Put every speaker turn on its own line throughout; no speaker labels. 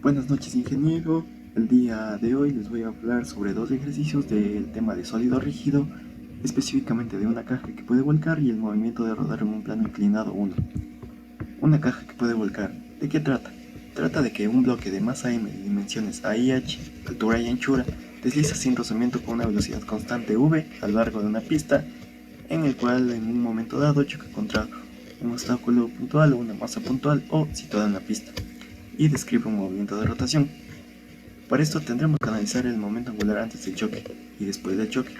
Buenas noches, ingeniero. El día de hoy les voy a hablar sobre dos ejercicios del tema de sólido rígido, específicamente de una caja que puede volcar y el movimiento de rodar en un plano inclinado 1. Una caja que puede volcar, ¿de qué trata? Trata de que un bloque de masa m de dimensiones a y h, altura y anchura, desliza sin rozamiento con una velocidad constante v a lo largo de una pista, en el cual en un momento dado choca contra un obstáculo puntual o una masa puntual o situada en la pista, y describe un movimiento de rotación. Para esto tendremos que analizar el momento angular antes del choque y después del choque.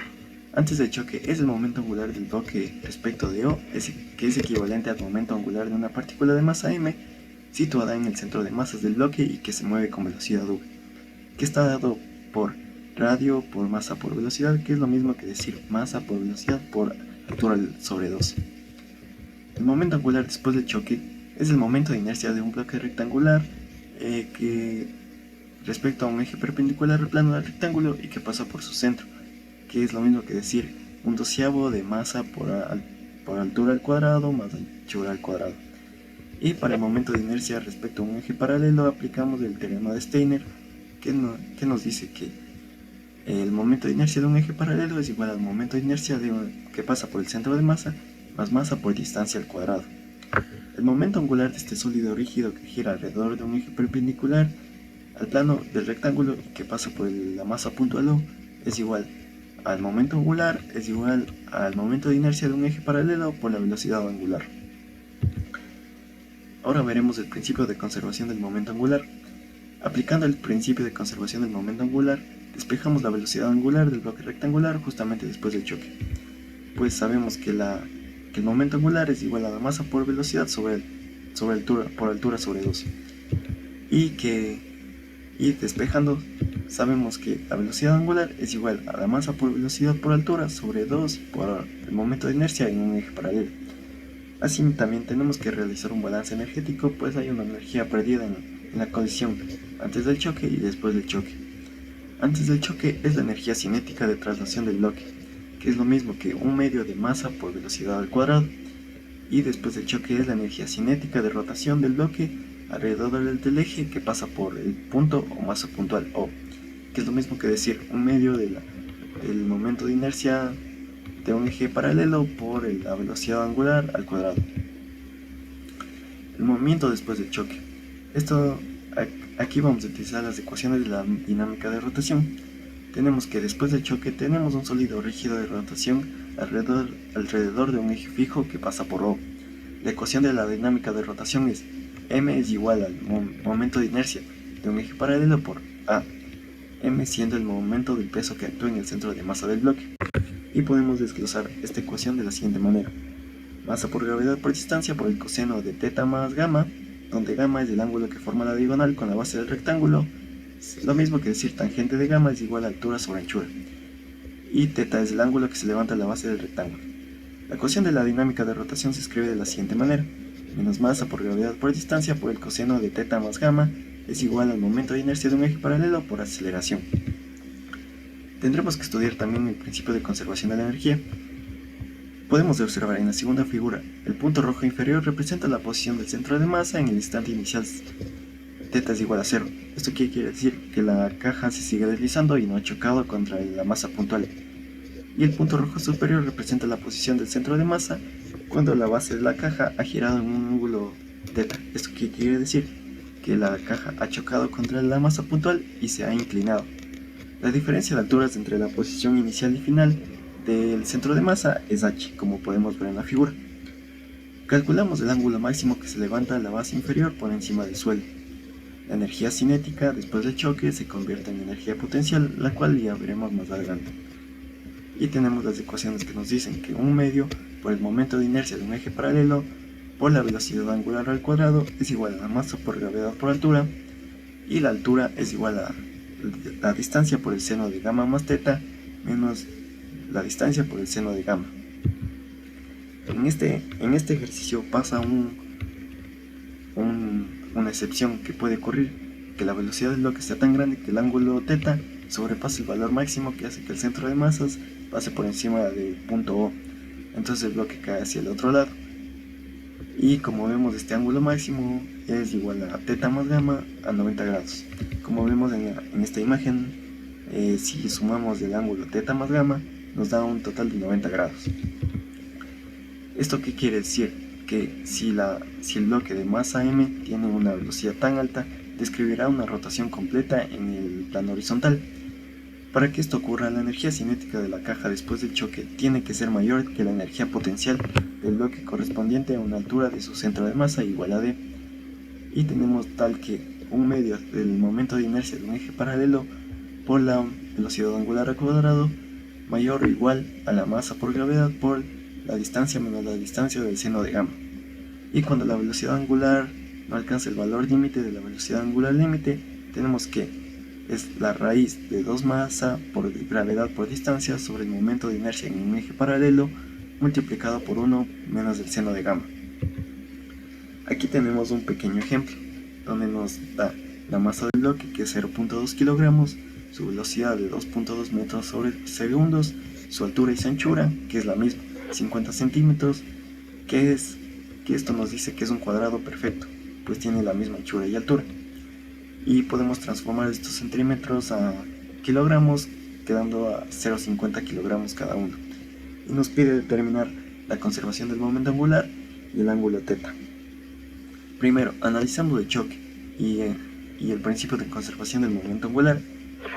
Antes del choque es el momento angular del bloque respecto de O, que es equivalente al momento angular de una partícula de masa m situada en el centro de masas del bloque y que se mueve con velocidad v, que está dado por radio por masa por velocidad, que es lo mismo que decir masa por velocidad por altura sobre 2. El momento angular después del choque es el momento de inercia de un bloque rectangular que respecto a un eje perpendicular al plano del rectángulo y que pasa por su centro, que es lo mismo que decir un doceavo de masa por altura al cuadrado más anchura al cuadrado. Y para el momento de inercia respecto a un eje paralelo aplicamos el teorema de Steiner, que nos dice que el momento de inercia de un eje paralelo es igual al momento de inercia que pasa por el centro de masa más masa por distancia al cuadrado. El momento angular de este sólido rígido que gira alrededor de un eje perpendicular al plano del rectángulo y que pasa por la masa puntual O es igual al momento angular, es igual al momento de inercia de un eje paralelo por la velocidad angular. Ahora veremos el principio de conservación del momento angular. Aplicando el principio de conservación del momento angular, despejamos la velocidad angular del bloque rectangular justamente después del choque, pues sabemos que el momento angular es igual a la masa por velocidad por altura sobre 2, y despejando sabemos que la velocidad angular es igual a la masa por velocidad por altura sobre 2 por el momento de inercia en un eje paralelo. Así también tenemos que realizar un balance energético, pues hay una energía perdida en la colisión antes del choque y después del choque. Antes del choque es la energía cinética de traslación del bloque, que es lo mismo que un medio de masa por velocidad al cuadrado, y después del choque es la energía cinética de rotación del bloque alrededor del eje que pasa por el punto o masa puntual O, que es lo mismo que decir un medio del momento de inercia de un eje paralelo por la velocidad angular al cuadrado. El movimiento después del choque. Aquí vamos a utilizar las ecuaciones de la dinámica de rotación. Tenemos que después del choque tenemos un sólido rígido de rotación alrededor de un eje fijo que pasa por O. La ecuación de la dinámica de rotación es m es igual al momento de inercia de un eje paralelo por A, m siendo el momento del peso que actúa en el centro de masa del bloque. Y podemos desglosar esta ecuación de la siguiente manera: masa por gravedad por distancia por el coseno de teta más gamma, donde gamma es el ángulo que forma la diagonal con la base del rectángulo, lo mismo que decir tangente de gamma es igual a altura sobre anchura, y teta es el ángulo que se levanta a la base del rectángulo. La ecuación de la dinámica de rotación se escribe de la siguiente manera: menos masa por gravedad por distancia por el coseno de teta más gamma es igual al momento de inercia de un eje paralelo por aceleración. Tendremos que estudiar también el principio de conservación de la energía. Podemos observar en la segunda figura, el punto rojo inferior representa la posición del centro de masa en el instante inicial θ es igual a 0. Esto quiere decir que la caja se sigue deslizando y no ha chocado contra la masa puntual. Y el punto rojo superior representa la posición del centro de masa cuando la base de la caja ha girado en un ángulo θ. Esto quiere decir que la caja ha chocado contra la masa puntual y se ha inclinado. La diferencia de alturas entre la posición inicial y final del centro de masa es h, como podemos ver en la figura. Calculamos el ángulo máximo que se levanta a la base inferior por encima del suelo. La energía cinética después del choque se convierte en energía potencial, la cual ya veremos más adelante. Y tenemos las ecuaciones que nos dicen que un medio por el momento de inercia de un eje paralelo por la velocidad angular al cuadrado es igual a la masa por gravedad por altura, y la altura es igual a la distancia por el seno de gamma más θ menos la distancia por el seno de gamma. En este ejercicio pasa una excepción que puede ocurrir, que la velocidad del bloque sea tan grande que el ángulo θ sobrepase el valor máximo que hace que el centro de masas pase por encima del punto O. Entonces el bloque cae hacia el otro lado. Y como vemos, este ángulo máximo es igual a teta más gamma a 90 grados. Como vemos en esta imagen, si sumamos el ángulo teta más gamma, nos da un total de 90 grados. ¿Esto qué quiere decir? Que si el bloque de masa m tiene una velocidad tan alta, describirá una rotación completa en el plano horizontal. Para que esto ocurra, la energía cinética de la caja después del choque tiene que ser mayor que la energía potencial del bloque correspondiente a una altura de su centro de masa igual a d. Y tenemos tal que un medio del momento de inercia de un eje paralelo por la velocidad angular al cuadrado mayor o igual a la masa por gravedad por la distancia menos la distancia del seno de gamma. Y cuando la velocidad angular no alcanza el valor límite de la velocidad angular límite, tenemos que es la raíz de 2 masa por gravedad por distancia sobre el momento de inercia en un eje paralelo multiplicado por 1 menos el seno de gamma. Aquí tenemos un pequeño ejemplo donde nos da la masa del bloque, que es 0.2 kilogramos, su velocidad de 2.2 metros sobre segundos, su altura y su anchura, que es la misma, 50 centímetros, que esto nos dice que es un cuadrado perfecto, pues tiene la misma anchura y altura. Y podemos transformar estos centímetros a kilogramos, quedando a 0,50 kilogramos cada uno. Y nos pide determinar la conservación del momento angular y el ángulo teta. Primero, analizando el choque y el principio de conservación del momento angular.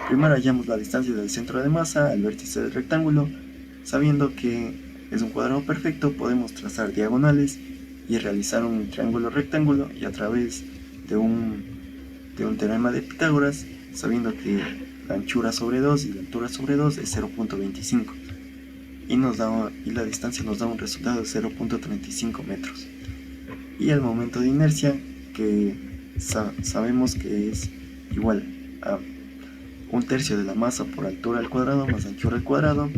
Primero hallamos la distancia del centro de masa al vértice del rectángulo. Sabiendo que es un cuadrado perfecto, podemos trazar diagonales y realizar un triángulo rectángulo, y a través de un teorema de Pitágoras, sabiendo que la anchura sobre 2 y la altura sobre 2 es 0.25 y la distancia nos da un resultado de 0.35 metros. Y el momento de inercia, que sabemos que es igual a 1/3 de la masa por altura al cuadrado más anchura al cuadrado,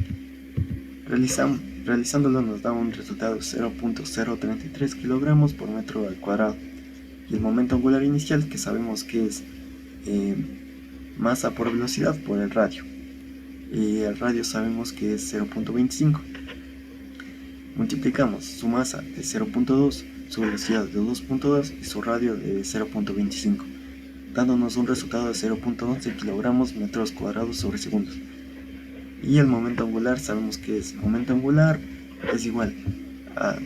realizándolo nos da un resultado de 0.033 kilogramos por metro al cuadrado. Y el momento angular inicial, que sabemos que es masa por velocidad por el radio, y el radio sabemos que es 0.25. Multiplicamos su masa de 0.2, su velocidad de 2.2 y su radio de 0.25, dándonos un resultado de 0.11 kilogramos metros cuadrados sobre segundos. Y el momento angular sabemos que es momento angular es igual a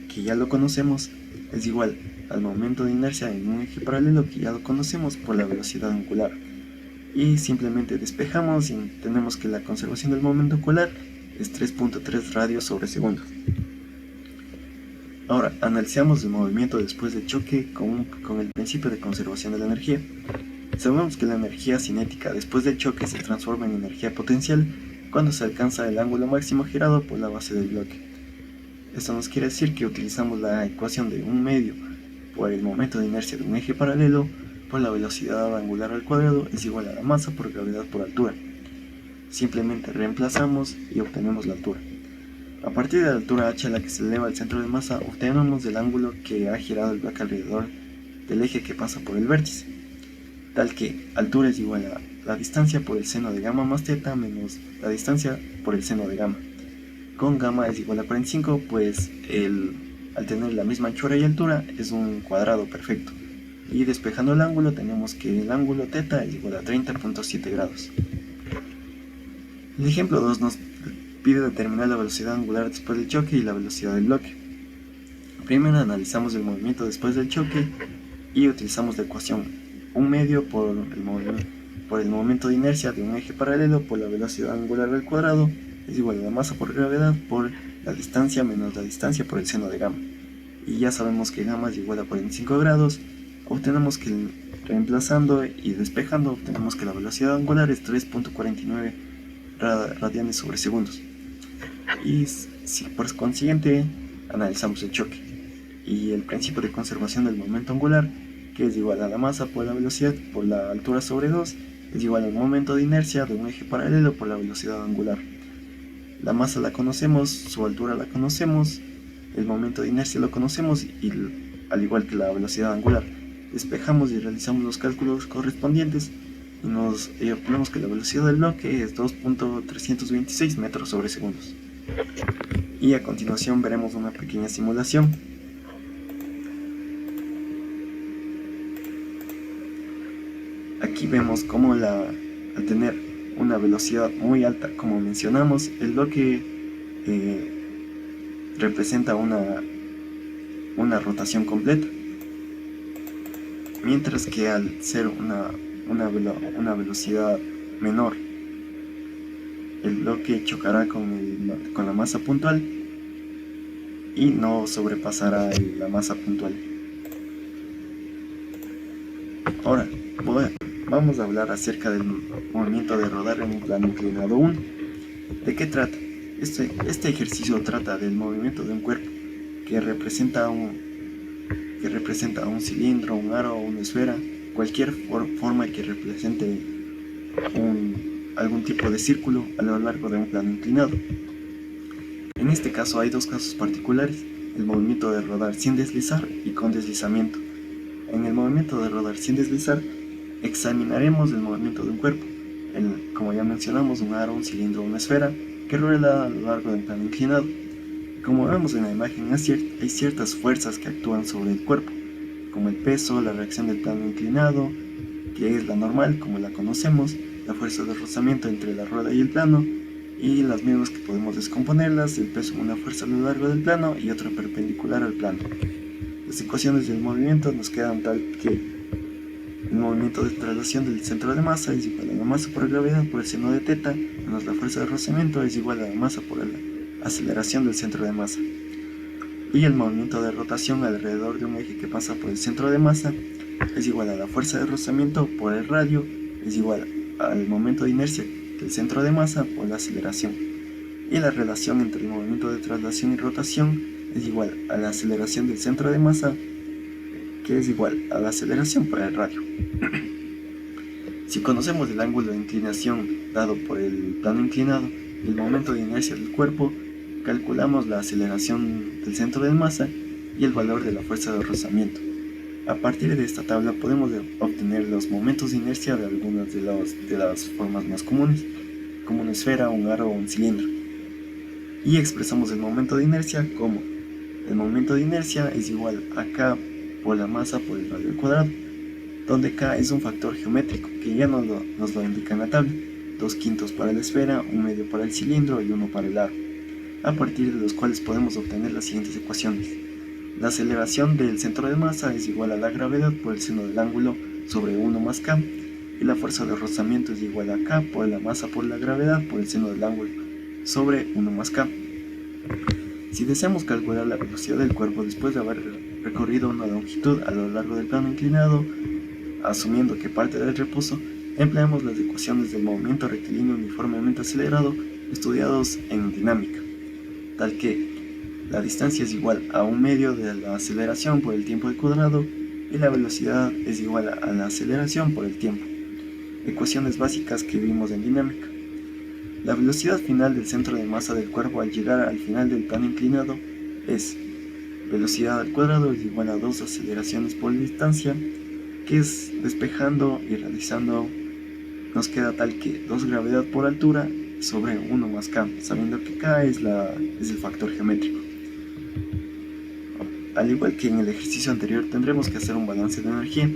que ya lo conocemos, es igual al momento de inercia en un eje paralelo, que ya lo conocemos, por la velocidad angular. Y simplemente despejamos y tenemos que la conservación del momento angular es 3.3 radios sobre segundo. Ahora, analizamos el movimiento después del choque con el principio de conservación de la energía. Sabemos que la energía cinética después del choque se transforma en energía potencial cuando se alcanza el ángulo máximo girado por la base del bloque. Esto nos quiere decir que utilizamos la ecuación de un medio por el momento de inercia de un eje paralelo por la velocidad angular al cuadrado es igual a la masa por gravedad por altura. Simplemente reemplazamos y obtenemos la altura. A partir de la altura h a la que se eleva el centro de masa, obtenemos el ángulo que ha girado el bloque alrededor del eje que pasa por el vértice, tal que altura es igual a la distancia por el seno de gamma más teta menos la distancia por el seno de gamma. Con gamma es igual a 45, pues al tener la misma anchura y altura es un cuadrado perfecto. Y despejando el ángulo, tenemos que el ángulo teta es igual a 30.7 grados. El ejemplo 2 nos pide determinar la velocidad angular después del choque y la velocidad del bloque. Primero analizamos el movimiento después del choque y utilizamos la ecuación un medio por el momento de inercia de un eje paralelo por la velocidad angular al cuadrado es igual a la masa por gravedad por la distancia menos la distancia por el seno de gamma. Y ya sabemos que gamma es igual a 45 grados. Obtenemos que reemplazando y despejando, obtenemos que la velocidad angular es 3.49 radianes sobre segundos. Y por consiguiente analizamos el choque y el principio de conservación del momento angular, que es igual a la masa por la velocidad por la altura sobre 2 es igual al momento de inercia de un eje paralelo por la velocidad angular. La masa la conocemos, su altura la conocemos, el momento de inercia lo conocemos y al igual que la velocidad angular. Despejamos y realizamos los cálculos correspondientes y obtenemos que la velocidad del bloque es 2.326 metros sobre segundos. Y a continuación veremos una pequeña simulación. Aquí vemos cómo al tener una velocidad muy alta, como mencionamos, el bloque representa una rotación completa, mientras que al ser una velocidad menor, el bloque chocará con la masa puntual y no sobrepasará la masa puntual. Ahora vamos a hablar acerca del movimiento de rodar en un plano inclinado 1. ¿De qué trata? Este ejercicio trata del movimiento de un cuerpo que representa un cilindro, un aro o una esfera, cualquier forma que represente algún tipo de círculo a lo largo de un plano inclinado. En este caso hay dos casos particulares: el movimiento de rodar sin deslizar y con deslizamiento. En el movimiento de rodar sin deslizar examinaremos el movimiento de un cuerpo, como ya mencionamos, un aro, un cilindro, una esfera, que rueda a lo largo del plano inclinado. Como vemos en la imagen, hay ciertas fuerzas que actúan sobre el cuerpo, como el peso, la reacción del plano inclinado, que es la normal, como la conocemos, la fuerza de rozamiento entre la rueda y el plano, y las mismas que podemos descomponerlas: el peso, una fuerza a lo largo del plano y otra perpendicular al plano. Las ecuaciones del movimiento nos quedan tal que el movimiento de traslación del centro de masa es igual a la masa por gravedad por el seno de θ, menos la fuerza de rozamiento es igual a la masa por la aceleración del centro de masa. Y el movimiento de rotación alrededor de un eje que pasa por el centro de masa es igual a la fuerza de rozamiento por el radio, es igual al momento de inercia del centro de masa por la aceleración. Y la relación entre el movimiento de traslación y rotación es igual a la aceleración del centro de masa, que es igual a la aceleración por el radio. Si conocemos el ángulo de inclinación dado por el plano inclinado y el momento de inercia del cuerpo, calculamos la aceleración del centro de masa y el valor de la fuerza de rozamiento. A partir de esta tabla podemos obtener los momentos de inercia de algunas de las formas más comunes, como una esfera, un aro o un cilindro. Y expresamos el momento de inercia como: el momento de inercia es igual a K por la masa por el radio al cuadrado, donde K es un factor geométrico que ya nos lo indica en la tabla: 2/5 para la esfera, 1/2 para el cilindro y 1 para el aro, a partir de los cuales podemos obtener las siguientes ecuaciones. La aceleración del centro de masa es igual a la gravedad por el seno del ángulo sobre 1 más K, y la fuerza de rozamiento es igual a K por la masa por la gravedad por el seno del ángulo sobre 1 más K. Si deseamos calcular la velocidad del cuerpo después de haber recorrido una longitud a lo largo del plano inclinado, asumiendo que parte del reposo, empleamos las ecuaciones del movimiento rectilíneo uniformemente acelerado estudiados en dinámica, tal que la distancia es igual a 1/2 de la aceleración por el tiempo al cuadrado y la velocidad es igual a la aceleración por el tiempo. Ecuaciones básicas que vimos en dinámica. La velocidad final del centro de masa del cuerpo al llegar al final del plano inclinado es velocidad al cuadrado es igual a 2 aceleraciones por distancia, que es despejando y realizando, nos queda tal que 2 gravedad por altura sobre 1 más K, sabiendo que K es el factor geométrico. Al igual que en el ejercicio anterior, tendremos que hacer un balance de energía.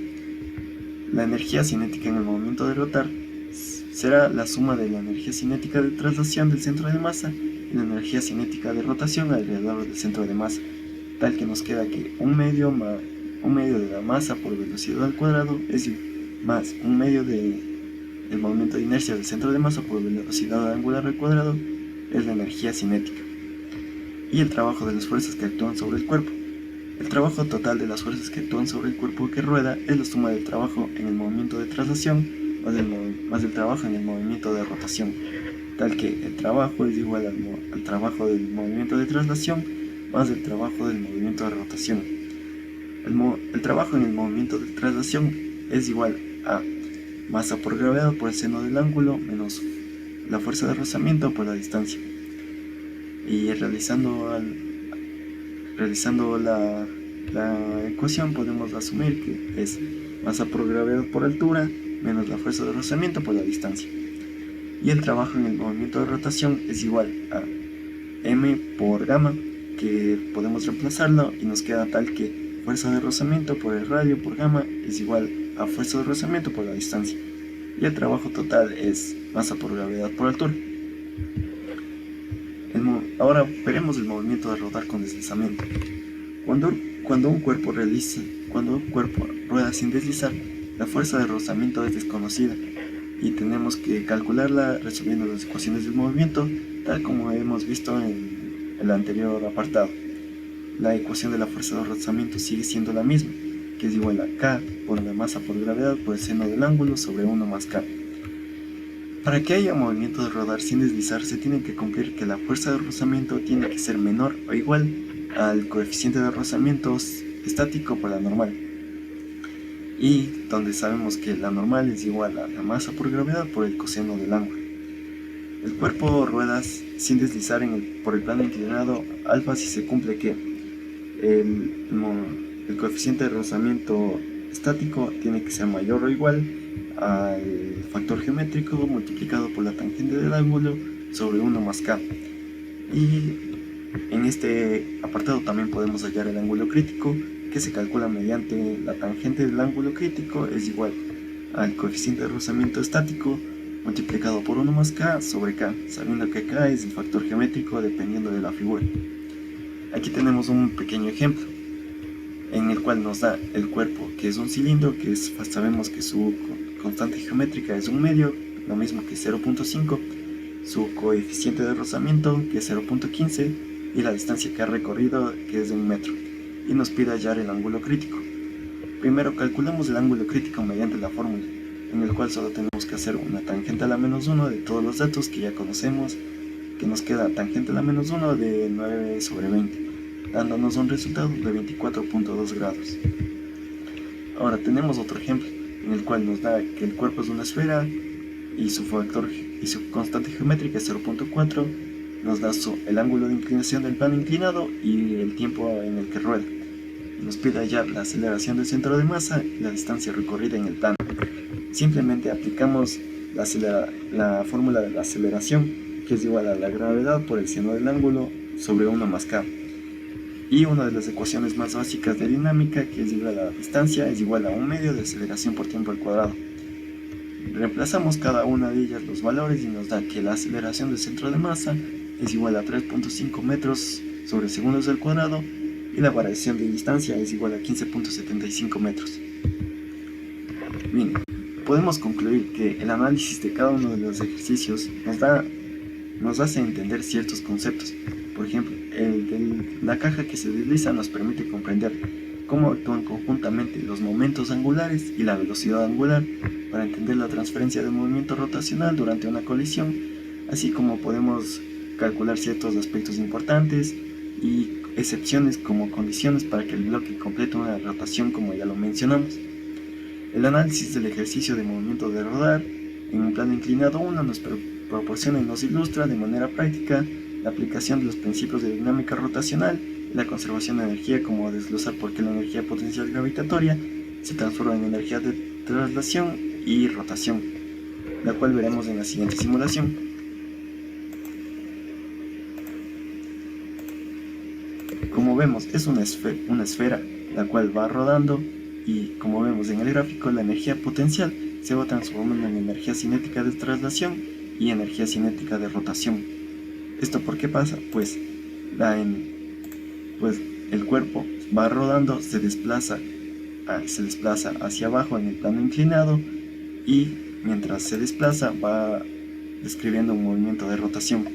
La energía cinética en el momento de rotar será la suma de la energía cinética de traslación del centro de masa y la energía cinética de rotación alrededor del centro de masa, tal que nos queda que 1/2 de la masa por velocidad al cuadrado es más 1/2 del movimiento de inercia del centro de masa por velocidad angular al cuadrado es la energía cinética. Y el trabajo de las fuerzas que actúan sobre el cuerpo. El trabajo total de las fuerzas que actúan sobre el cuerpo que rueda es la suma del trabajo en el movimiento de traslación más el trabajo en el movimiento de rotación, tal que el trabajo es igual al trabajo del movimiento de traslación más el trabajo del movimiento de rotación. El trabajo en el movimiento de traslación es igual a masa por gravedad por el seno del ángulo menos la fuerza de rozamiento por la distancia. Y realizando la ecuación podemos asumir que es masa por gravedad por altura menos la fuerza de rozamiento por la distancia. Y el trabajo en el movimiento de rotación es igual a m por gamma, que podemos reemplazarlo y nos queda tal que fuerza de rozamiento por el radio por gamma es igual a fuerza de rozamiento por la distancia. Y el trabajo total es masa por gravedad por altura. Ahora veremos el movimiento de rodar con deslizamiento. Cuando un cuerpo rueda sin deslizar, la fuerza de rozamiento es desconocida y tenemos que calcularla resolviendo las ecuaciones del movimiento, tal como hemos visto en el anterior apartado. La ecuación de la fuerza de rozamiento sigue siendo la misma, que es igual a K por la masa por gravedad por el seno del ángulo sobre 1 más K. Para que haya movimiento de rodar sin deslizar, se tiene que cumplir que la fuerza de rozamiento tiene que ser menor o igual al coeficiente de rozamiento estático por la normal, y donde sabemos que la normal es igual a la masa por gravedad por el coseno del ángulo. El cuerpo rueda sin deslizar por el plano inclinado alfa si se cumple que el coeficiente de rozamiento estático tiene que ser mayor o igual al factor geométrico multiplicado por la tangente del ángulo sobre 1 más K. Y en este apartado también podemos hallar el ángulo crítico, que se calcula mediante la tangente del ángulo crítico es igual al coeficiente de rozamiento estático multiplicado por 1 más K sobre K, sabiendo que K es el factor geométrico dependiendo de la figura. Aquí tenemos un pequeño ejemplo en el cual nos da el cuerpo, que es un cilindro, sabemos que su constante geométrica es 1 medio, lo mismo que 0.5, su coeficiente de rozamiento, que es 0.15, y la distancia que ha recorrido, que es de 1 metro, y nos pide hallar el ángulo crítico. Primero calculamos el ángulo crítico mediante la fórmula, en el cual solo tenemos que hacer una tangente a la menos 1 de todos los datos que ya conocemos, que nos queda tangente a la menos 1 de 9 sobre 20, dándonos un resultado de 24.2 grados. Ahora tenemos otro ejemplo, en el cual nos da que el cuerpo es una esfera y su constante geométrica es 0.4, nos da el ángulo de inclinación del plano inclinado y el tiempo en el que rueda. Nos pide hallar la aceleración del centro de masa y la distancia recorrida en el plano. Simplemente aplicamos la fórmula de la aceleración, que es igual a la gravedad por el seno del ángulo sobre 1 más K. Y una de las ecuaciones más básicas de dinámica, que es igual a la distancia, es igual a 1 medio de aceleración por tiempo al cuadrado. Reemplazamos cada una de ellas los valores y nos da que la aceleración del centro de masa es igual a 3.5 metros sobre segundos al cuadrado y la variación de distancia es igual a 15.75 metros. Bien, podemos concluir que el análisis de cada uno de los ejercicios nos hace entender ciertos conceptos. Por ejemplo, el de la caja que se desliza nos permite comprender cómo actúan conjuntamente los momentos angulares y la velocidad angular para entender la transferencia de movimiento rotacional durante una colisión, así como podemos calcular ciertos aspectos importantes y excepciones como condiciones para que el bloque complete una rotación, como ya lo mencionamos. El análisis del ejercicio de movimiento de rodar en un plano inclinado 1 nos proporciona y nos ilustra de manera práctica la aplicación de los principios de dinámica rotacional y la conservación de energía, como desglosar por qué la energía potencial gravitatoria se transforma en energía de traslación y rotación, la cual veremos en la siguiente simulación. Como vemos, es una esfera la cual va rodando, y como vemos en el gráfico, la energía potencial se va transformando en energía cinética de traslación y energía cinética de rotación. ¿Esto por qué pasa? Pues el cuerpo va rodando, se desplaza hacia abajo en el plano inclinado, y mientras se desplaza va describiendo un movimiento de rotación.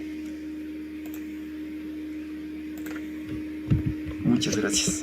Muchas gracias.